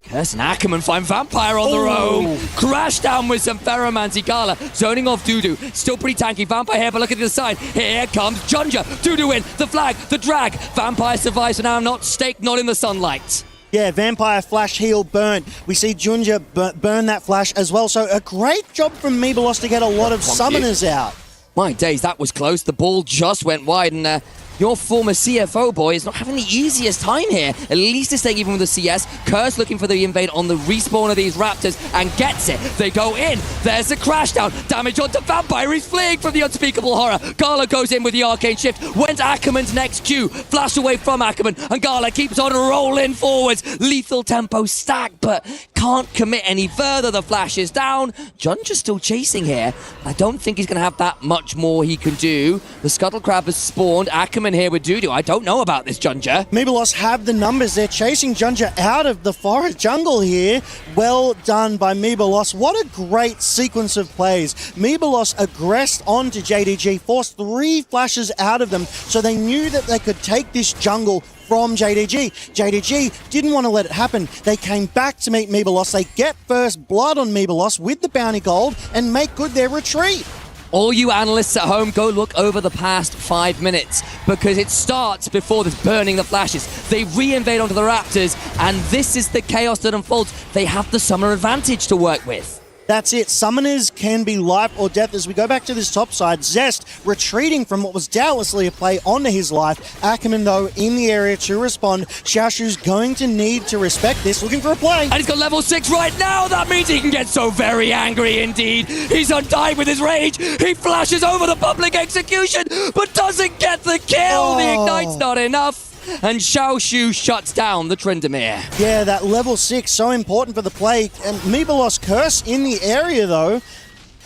Curse and Ackerman find Vampire on the roam. Crash down with some Ferromancy. GALA zoning off Dudu. Still pretty tanky. Vampire here, but look at the other side. Here comes Junjia. Dudu in. The flag. The drag. Vampire survives, and now not staked, not in the sunlight. Yeah, Vampire flash heal burnt. We see Junjia burn that flash as well. So a great job from MIBR to get a lot of summoners out. My days, that was close. The ball just went wide, and your former CFO boy is not having the easiest time here. At least it's staying even with the CS. Curse looking for the invade on the respawn of these Raptors and gets it. They go in. There's the crash down. Damage onto Vampire. He's fleeing from the unspeakable horror. GALA goes in with the arcane shift. Went Ackerman's next Q. Flash away from Ackerman. And GALA keeps on rolling forwards. Lethal tempo stack, but can't commit any further. The flash is down. Junja's still chasing here. I don't think he's going to have that much more he can do. The Scuttle Crab has spawned. Ackerman here with Dudu. I don't know about this, Junjia. MIBR have the numbers. They're chasing Junjia out of the forest jungle here. Well done by MIBR. What a great sequence of plays. MIBR aggressed onto JDG, forced 3 flashes out of them, so they knew that they could take this jungle from JDG. JDG didn't want to let it happen. They came back to meet MIBR. They get first blood on MIBR with the bounty gold and make good their retreat. All you analysts at home, go look over the past 5 minutes, because it starts before this burning the flashes. They re-invade onto the Raptors, and this is the chaos that unfolds. They have the summer advantage to work with. That's it. Summoners can be life or death. As we go back to this top side, Zest retreating from what was doubtlessly a play onto his life. Ackerman, though, in the area to respond. Xiaoxu's going to need to respect this, looking for a play. And he's got level 6 right now. That means he can get so very angry indeed. He's undying with his rage. He flashes over the public execution, but doesn't get the kill. The ignite's not enough. And Xiaoxu shuts down the Tryndamere. Yeah, that level 6, so important for the play. And MIBR Curse in the area, though.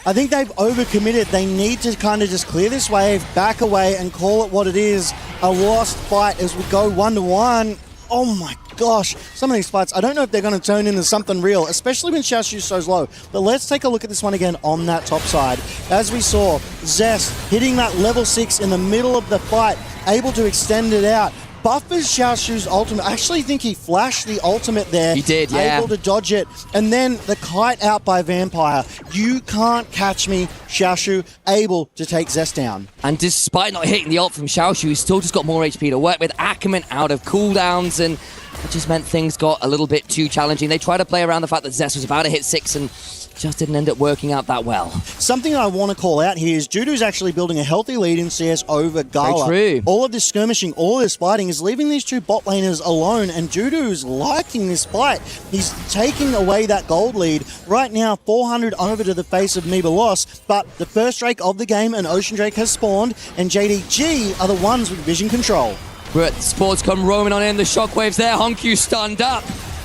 I think they've overcommitted. They need to kind of just clear this wave, back away, and call it what it is. A lost fight as we go 1-1. Oh my gosh, some of these fights, I don't know if they're going to turn into something real, especially when Xiaoxu's so low. But let's take a look at this one again on that top side. As we saw, Zest hitting that level 6 in the middle of the fight, able to extend it out. Buffers Xiaoxu's ultimate. I actually think he flashed the ultimate there. He did, yeah. Able to dodge it. And then the kite out by Vampire. You can't catch me, Xiaoxu, able to take Zest down. And despite not hitting the ult from Xiaoxu, he's still just got more HP to work with. Ackerman out of cooldowns, and it just meant things got a little bit too challenging. They tried to play around the fact that Zest was about to hit 6 and just didn't end up working out that well. Something I want to call out here is Dudu's actually building a healthy lead in CS over GALA. Very true. All of this skirmishing, all of this fighting is leaving these 2 bot laners alone, and Dudu's liking this fight. He's taking away that gold lead. Right now, 400 over to the face of MIBR, but the first Drake of the game, an Ocean Drake, has spawned, and JDG are the ones with vision control. But sports come roaming on in, the shockwaves there, HongQ stunned up.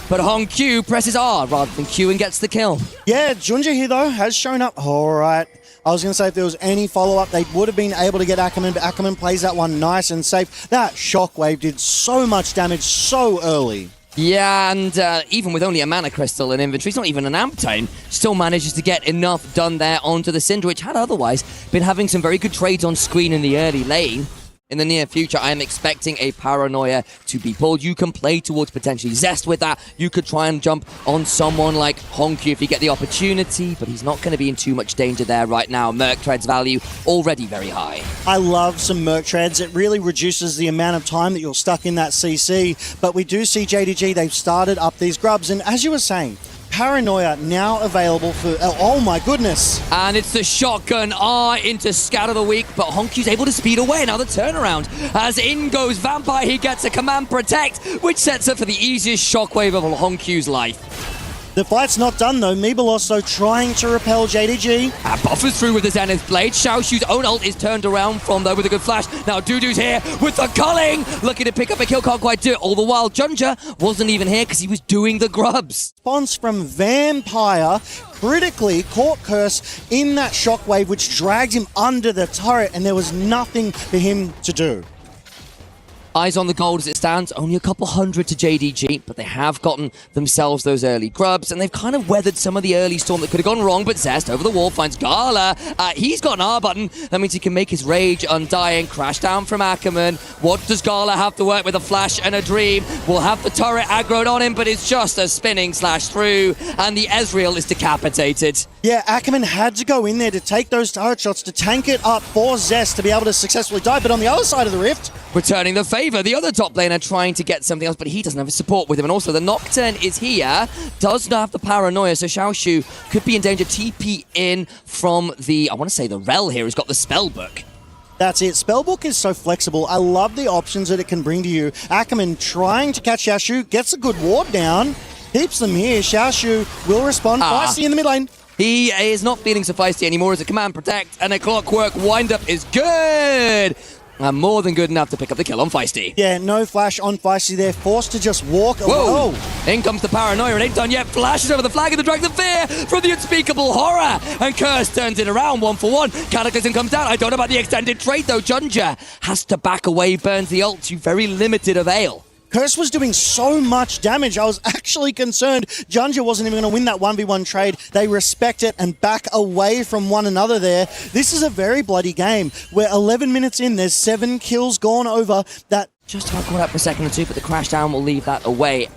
But HongQ presses R rather than Q and gets the kill. Yeah, Junjia here, though, has shown up. All right. I was going to say if there was any follow-up, they would have been able to get Ackerman, but Ackerman plays that one nice and safe. That shockwave did so much damage so early. Yeah, and even with only a mana crystal in inventory, it's not even an amp tone, still manages to get enough done there onto the Syndra, which had otherwise been having some very good trades on screen in the early lane. In the near future, I am expecting a Paranoia to be pulled. You can play towards potentially Zest with that. You could try and jump on someone like HongQ if you get the opportunity, but he's not going to be in too much danger there right now. Merc Tread's value already very high. I love some Merc Treads. It really reduces the amount of time that you're stuck in that CC, but we do see JDG, they've started up these grubs, and as you were saying, Paranoia now available for... Oh my goodness. And it's the shotgun R into Scout of the Week, but HongQ's able to speed away. Now the turnaround. As in goes Vampire, he gets a Command Protect, which sets up for the easiest shockwave of HongQ's life. The fight's not done though. MIBR though trying to repel JDG. Buffers through with the Zenith Blade. Xiaoxu's own ult is turned around from though with a good flash. Now Dudu's here with the culling. Looking to pick up a kill, can't quite do it. All the while Junjia wasn't even here because he was doing the grubs. Response from Vampire critically caught Curse in that shockwave which dragged him under the turret, and there was nothing for him to do. Eyes on the gold as it stands, only a couple hundred to JDG, but they have gotten themselves those early grubs, and they've kind of weathered some of the early storm that could have gone wrong, but Zest over the wall finds GALA. He's got an R button. That means he can make his rage undying. Crash down from Ackerman. What does GALA have to work with? A flash and a dream. We'll have the turret aggroed on him, but it's just a spinning slash through, and the Ezreal is decapitated. Yeah, Ackerman had to go in there to take those turret shots to tank it up for Zest to be able to successfully die, but on the other side of the rift, returning the favor, the other top laner trying to get something else, but he doesn't have his support with him. And also the Nocturne is here, does not have the paranoia, so Xiaoxu could be in danger. TP in from the, I want to say the Rel here, who's got the spellbook. that's it. Spellbook is so flexible. I love the options that it can bring to you. Ackerman trying to catch Xiaoxu, gets a good ward down, keeps them here. Xiaoxu will respond. Feisty in the mid lane. He is not feeling so feisty anymore as a command protect, and a clockwork wind-up is good. More than good enough to pick up the kill on Feisty. Yeah, no flash on Feisty there. Forced to just walk away. Whoa! In comes the paranoia. It ain't done yet. Flashes over the flag and the Dragon of Fear from the unspeakable horror. And Curse turns it around 1-for-1. Cataclysm comes down. I don't know about the extended trade though. Junjia has to back away, burns the ult to very limited avail. Curse was doing so much damage. I was actually concerned Junjia wasn't even going to win that 1v1 trade. They respect it and back away from one another there. This is a very bloody game. We're 11 minutes in. There's 7 kills gone over. That just got caught up for a second or two, but the crash down will leave that away.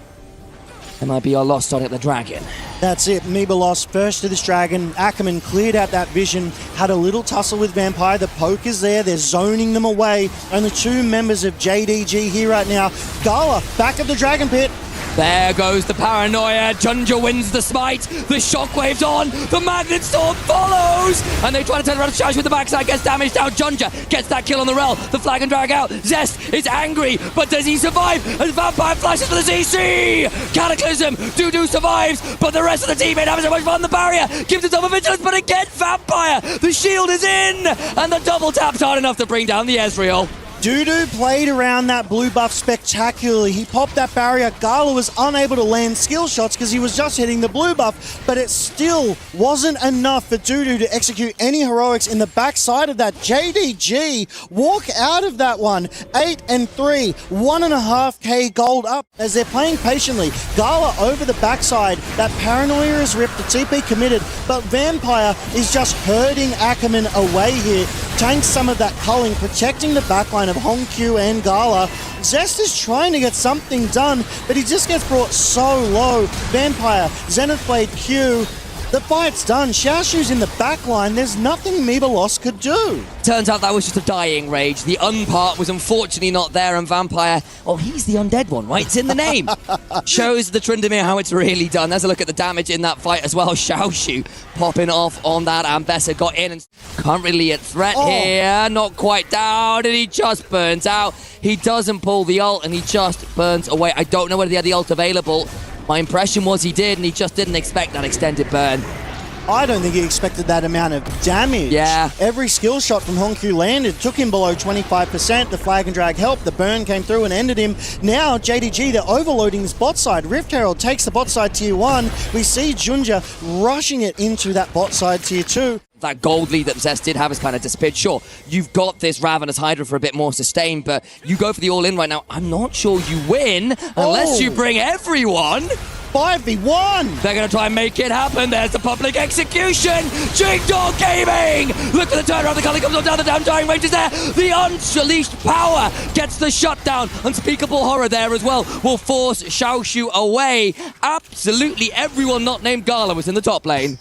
MIBR lost starting at the Dragon. That's it. MIBR lost first to this Dragon. Ackerman cleared out that vision, had a little tussle with Vampire. The poke is there. They're zoning them away. Only 2 members of JDG here right now. GALA back of the Dragon Pit. There goes the paranoia. Junjia wins the smite. The shockwave's on. The magnet storm follows. And they try to turn around Xiaoxu with the backside. Gets damaged down. Junjia gets that kill on the Rel. The flag and drag out. Zest is angry. But does he survive? And Vampire flashes for the CC. Cataclysm. Dudu survives. But the rest of the team ain't having so much fun. The barrier gives itself a vigilance. But again, Vampire. The shield is in. And the double tap's hard enough to bring down the Ezreal. Dudu played around that blue buff spectacularly. He popped that barrier. GALA was unable to land skill shots because he was just hitting the blue buff, but it still wasn't enough for Dudu to execute any heroics in the backside of that. JDG walk out of that one. 8 and 3, 1.5k gold up as they're playing patiently. GALA over the backside. That paranoia is ripped, the TP committed, but Vampire is just herding Ackerman away here. Tanks some of that culling, protecting the backline of HongQ and GALA. Zest is trying to get something done, but he just gets brought so low. Vampire, Zenith Blade Q. The fight's done. Xiaoxu's in the backline. There's nothing MIBR could do. Turns out that was just a dying rage. The unpart was unfortunately not there, and Vampire, oh, he's the undead one, right? It's in the name. Shows the Tryndamere how it's really done. There's a look at the damage in that fight as well. Xiaoxu popping off on that, and Bessa got in and can't really at threat here. Not quite down, and he just burns out. He doesn't pull the ult, and he just burns away. I don't know whether he had the ult available. My impression was he did, and he just didn't expect that extended burn. I don't think he expected that amount of damage. Yeah. Every skill shot from HongQ landed, took him below 25%. The flag and drag helped. The burn came through and ended him. Now, JDG, they're overloading this bot side. Rift Herald takes the bot side tier 1. We see Junjia rushing it into that bot side tier 2. That gold lead that Zest did have has kind of disappeared. Sure, you've got this Ravenous Hydra for a bit more sustain, but you go for the all-in right now. I'm not sure you win unless you bring everyone. 5v1! They're going to try and make it happen. There's the public execution. JDG Gaming! Look at the turnaround. The color comes on down. The damn dying range is there. The unleashed power gets the shutdown. Unspeakable horror there as well will force Xiaoxu away. Absolutely everyone not named GALA was in the top lane.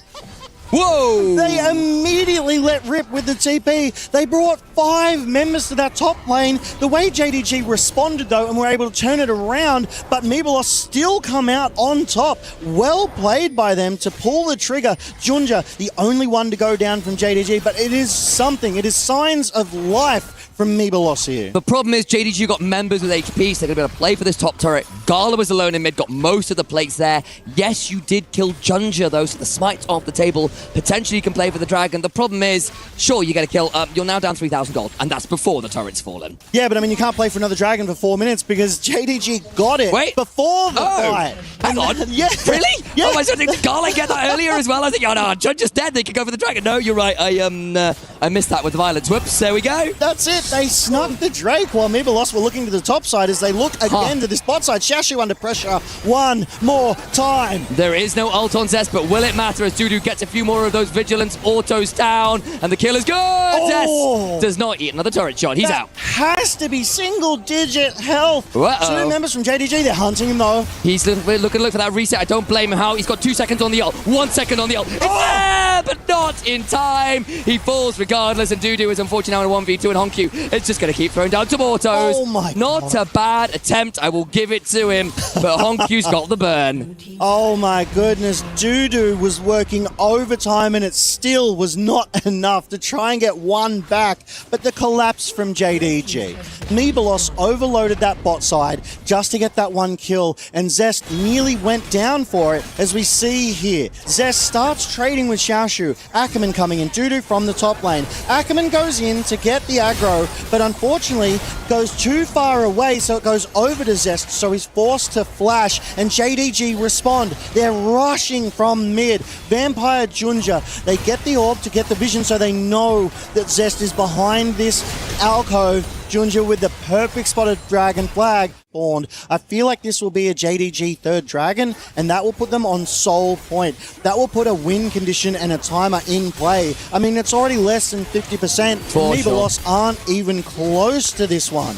Whoa! They immediately let rip with the TP. They brought 5 members to that top lane. The way JDG responded, though, and were able to turn it around, but MIBR still come out on top. Well played by them to pull the trigger. Junjia, the only one to go down from JDG, but it is something. It is signs of life from MIBR here. The problem is JDG got members with HP, so they're going to be able to play for this top turret. GALA was alone in mid, got most of the plates there. Yes, you did kill Junjia though, so the smite's off the table. Potentially you can play for the dragon. The problem is, sure, you get a kill. You're now down 3,000 gold, and that's before the turret's fallen. Yeah, but I mean, you can't play for another dragon for 4 minutes because JDG got it before the fight. Hang on. Yeah. Really? Yeah. Oh, I said, did GALA get that earlier as well? I think, oh no, Junjia's dead. They can go for the dragon. No, you're right. I missed that with the violence. Whoops, there we go. That's it. They snuck the Drake while MIBR were looking to the top side as they look again to this bot side. Xiaoxu under pressure one more time. There is no ult on Zest, but will it matter as Dudu gets a few more of those vigilance autos down, and the kill is good. Zest does not eat another turret shot. He's out. Has to be single-digit health. Uh-oh. 2 members from JDG. They're hunting him though. He's looking for that reset. I don't blame him. How he's got 2 seconds on the ult, 1 second on the ult. It's there, but not in time. He falls regardless, and Dudu is unfortunately now in a 1v2, and HongQ is just going to keep throwing down tomatoes. Oh my Not God. a bad attempt. I will give it to him, but HongQ's got the burn. Oh my goodness, Dudu was working overtime and it still was not enough to try and get one back, but the collapse from JDG. MIBR overloaded that bot side just to get that one kill, and Zest nearly went down for it, as we see here. Zest starts trading with Xiaoxu, Ackerman coming in, Dudu from the top lane. Ackerman goes in to get the aggro, but unfortunately goes too far away, so it goes over to Zest, so he's forced to flash, and JDG respond. They're rushing from mid. Vampire Junjia, they get the orb to get the vision, so they know that Zest is behind this alcove. Junjia with the perfect spotted dragon flag spawned. I feel like this will be a JDG third dragon, and that will put them on soul point. That will put a win condition and a timer in play. I mean, it's already less than 50%. MIBR aren't even close to this one.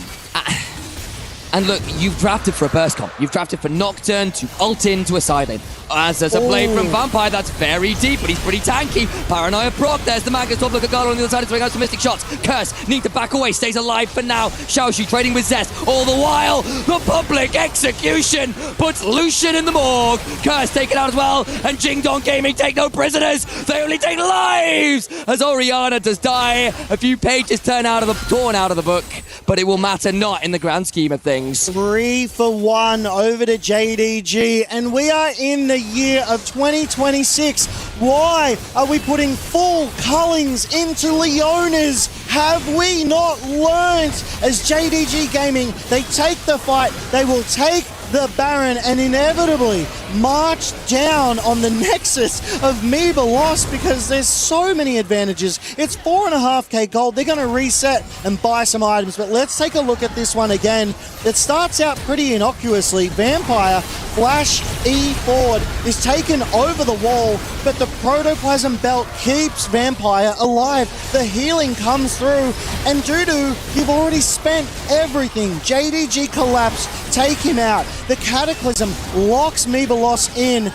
And look, you've drafted for a burst comp. You've drafted for Nocturne to ult into a side lane. As there's a play from Vampire, that's very deep, but he's pretty tanky. Paranoia proc, there's the Magnus top. Look at GALA on the other side, throwing out some mystic shots. Curse, need to back away, stays alive for now. Xiaoxu trading with Zest. All the while, the public execution puts Lucian in the morgue. Curse taken out as well, and Jingdong Gaming take no prisoners. They only take lives, as Oriana does die. A few pages torn out of the book, but it will matter not in the grand scheme of things. 3 for 1 over to JDG, and we are in the year of 2026. Why are we putting full Cullings into Leonas? Have we not learned? As JDG Gaming, they take the fight, they will take the Baron, and inevitably march down on the nexus of MIBR because there's so many advantages. It's 4.5k gold. They're going to reset and buy some items, but let's take a look at this one again. It starts out pretty innocuously. Vampire, flash E forward, is taken over the wall, but the Protoplasm Belt keeps Vampire alive. The healing comes through, and Dudu, you've already spent everything. JDG collapse, take him out. The Cataclysm locks MIBR in.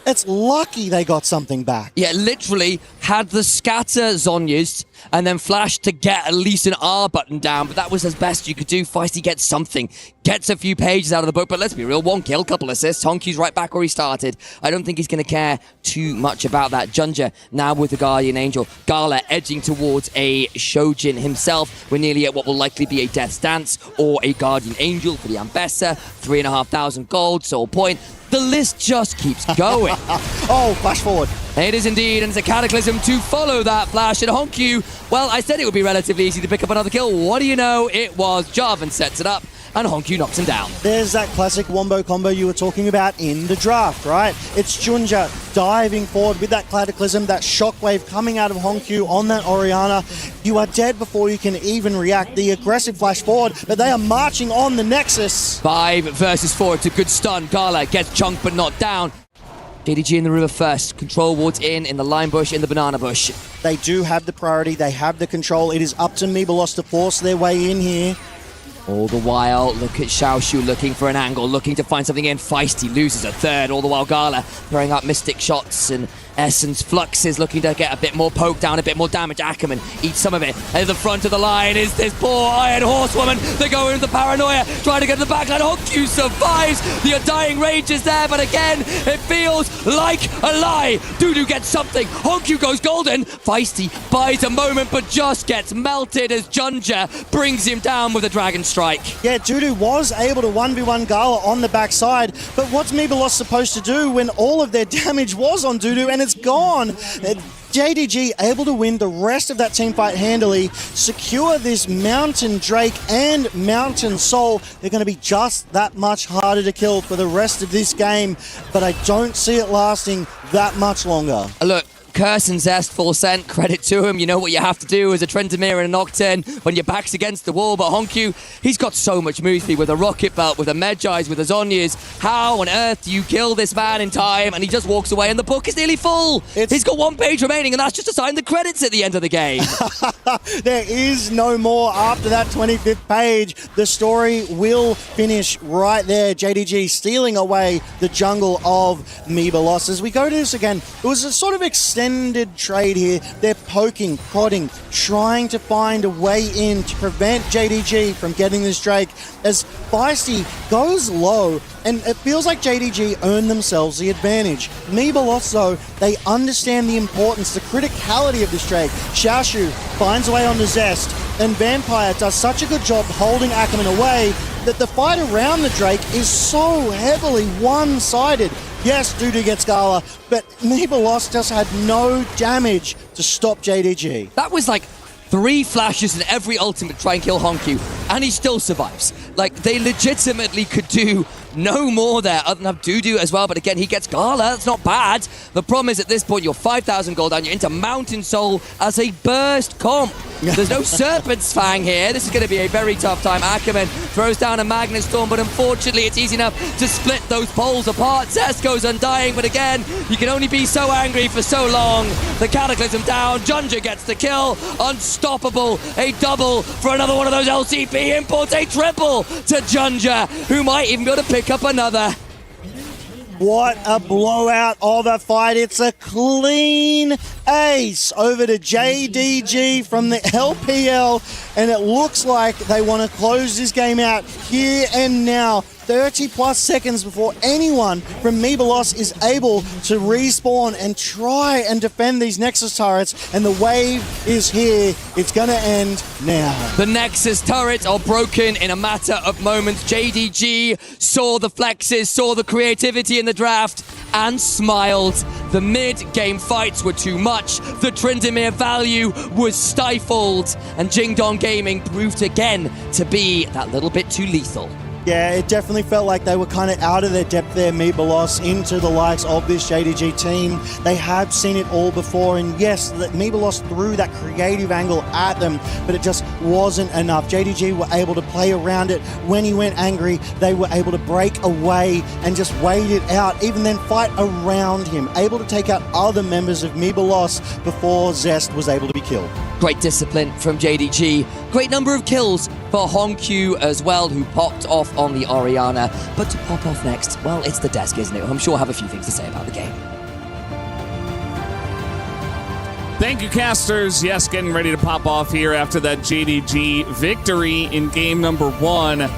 It's lucky they got something back. Yeah, literally had the scatter Zhonya's and then flashed to get at least an R button down, but that was as best you could do. Feisty gets something, gets a few pages out of the book, but let's be real, 1 kill, couple assists. HongQ's right back where he started. I don't think he's going to care too much about that. Junjia now with the Guardian Angel. GALA edging towards a Shojin himself. We're nearly at what will likely be a Death's Dance or a Guardian Angel for the Ambessa. 3,500 gold, soul point. The list just keeps going. Oh, flash forward. It is indeed, and it's a Cataclysm to follow that flash. And HongQ, well, I said it would be relatively easy to pick up another kill. What do you know? It was. Jarvan sets it up, and HongQ knocks him down. There's that classic wombo combo you were talking about in the draft, right? It's Junjia diving forward with that Cataclysm, that shockwave coming out of HongQ on that Oriana. You are dead before you can even react. The aggressive flash forward, but they are marching on the Nexus. 5 versus 4, it's a good stun. GALA gets chunked but not down. JDG in the river first. Control wards in the lime bush, in the banana bush. They do have the priority, they have the control. It is up to MIBR to force their way in here. All the while, look at Xiaoxu looking for an angle, looking to find something in. Feisty loses a third. All the while, GALA throwing out mystic shots, and Essence Flux is looking to get a bit more poke down, a bit more damage. Ackerman eats some of it. At the front of the line is this poor Iron Horsewoman. They go into the Paranoia, trying to get to the backline. HongQ HongQ survives. The Undying Rage is there, but again, it feels like a lie. Dudu gets something. HongQ goes golden. Feisty buys a moment, but just gets melted as Junjia brings him down with a Dragon Strike. Yeah, Dudu was able to 1v1 GALA on the backside, but what's MIBR supposed to do when all of their damage was on Dudu and it's gone? JDG able to win the rest of that teamfight handily, secure this Mountain Drake and Mountain Soul. They're going to be just that much harder to kill for the rest of this game, but I don't see it lasting that much longer. Look, Curse and Zest, full sent, credit to him. You know what you have to do as a Trendemir and a Nocturne when your back's against the wall. But HongQ, he's got so much move speed with a Rocket Belt, with a Medjais, with a Zhonya's. How on earth do you kill this man in time? And he just walks away and the book is nearly full. He's got 1 page remaining and that's just to sign the credits at the end of the game. There is no more after that 25th page. The story will finish right there. JDG stealing away the jungle of MIBR. As we go to this again, it was a sort of extended trade here. They're poking, prodding, trying to find a way in to prevent JDG from getting this Drake as Feisty goes low, and it feels like JDG earned themselves the advantage. MIBR though, they understand the importance, the criticality of this Drake. Xiaoxu finds a way onto Zest, and Vampire does such a good job holding Ackerman away that the fight around the Drake is so heavily one-sided. Yes, Dudu gets GALA, but MIBR just had no damage to stop JDG. That was like 3 flashes in every ultimate to try and kill HongQ, and he still survives. Like, they legitimately could do no more there other than have Dudu as well, but again, he gets GALA. That's not bad. The problem is at this point, you're 5,000 gold down, you're into Mountain Soul as a burst comp. There's no Serpent's Fang here. This is going to be a very tough time. Ackerman throws down a Magnet Storm, but unfortunately, it's easy enough to split those poles apart. Zest goes undying, but again, you can only be so angry for so long. The Cataclysm down. Junjia gets the kill. Unstoppable. A double for another one of those LCP imports. A triple to Junjia, who might even be able to pick up another. What a blowout of a fight. It's a clean ace over to JDG from the LPL, and it looks like they want to close this game out here and now. 30 plus seconds before anyone from MIBR is able to respawn and try and defend these Nexus turrets, and the wave is here. It's going to end now. The Nexus turrets are broken in a matter of moments. JDG saw the flexes, saw the creativity in the draft, and smiled. The mid-game fights were too much. The Trendemir value was stifled, and Jingdong Gaming proved again to be that little bit too lethal. Yeah, it definitely felt like they were kind of out of their depth there, MIBR, into the likes of this JDG team. They have seen it all before, and yes, MIBR threw that creative angle at them, but it just wasn't enough. JDG were able to play around it. When he went angry, they were able to break away and just wait it out, even then fight around him, able to take out other members of MIBR before Zest was able to be killed. Great discipline from JDG. Great number of kills for HongQ as well, who popped off on the Orianna. But to pop off next, well, it's the desk, isn't it? I'm sure I have a few things to say about the game. Thank you, casters. Yes, getting ready to pop off here after that JDG victory in game number 1.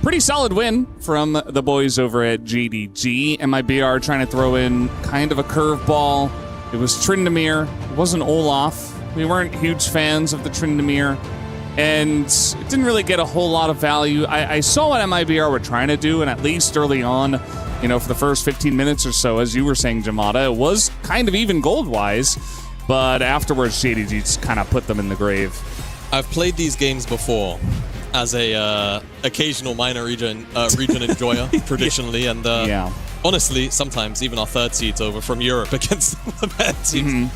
Pretty solid win from the boys over at JDG. MIBR trying to throw in kind of a curveball. It was Trendemir. It wasn't Olaf. We weren't huge fans of the Trendemir, and it didn't really get a whole lot of value. I saw what MIBR were trying to do, and at least early on, you know, for the first 15 minutes or so, as you were saying, Jamada, it was kind of even gold-wise, but afterwards, JDG just kind of put them in the grave. I've played these games before as a occasional minor region enjoyer, traditionally, and honestly, sometimes even our third seeds over from Europe against the better teams.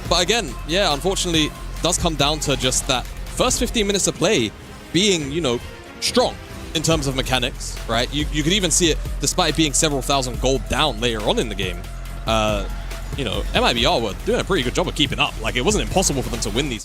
But again, yeah, unfortunately, it does come down to just that first 15 minutes of play being, you know, strong in terms of mechanics, right? You could even see it despite being several thousand gold down later on in the game. You know, MIBR were doing a pretty good job of keeping up. Like, it wasn't impossible for them to win these.